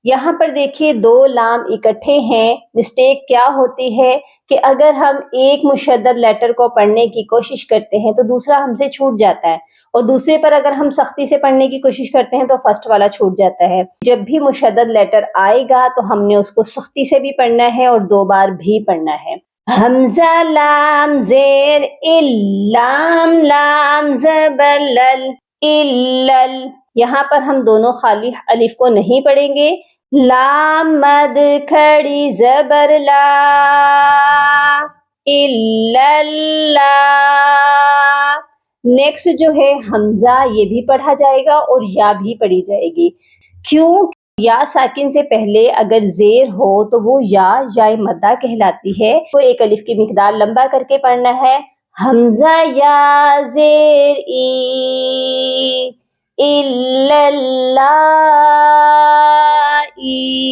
یہاں پر دیکھیے دو لام اکٹھے ہیں. مسٹیک کیا ہوتی ہے کہ اگر ہم ایک مشدد لیٹر کو پڑھنے کی کوشش کرتے ہیں تو دوسرا ہم سے چھوٹ جاتا ہے، اور دوسرے پر اگر ہم سختی سے پڑھنے کی کوشش کرتے ہیں تو فرسٹ والا چھوٹ جاتا ہے. جب بھی مشدد لیٹر آئے گا تو ہم نے اس کو سختی سے بھی پڑھنا ہے اور 2 بار بھی پڑھنا ہے. حمزہ لام زیر ال، لام لام زبر لل، الل. یہاں پر ہم دونوں خالی الف کو نہیں پڑھیں گے. لام مد کھڑی زبر لا، اللا. نیکسٹ جو ہے حمزہ، یہ بھی پڑھا جائے گا اور یا بھی پڑھی جائے گی. کیوں؟ یا ساکن سے پہلے اگر زیر ہو تو وہ یا مدہ کہلاتی ہے. تو ایک الف کی مقدار لمبا کر کے پڑھنا ہے. حمزہ یا زیر ای، اللہ ای.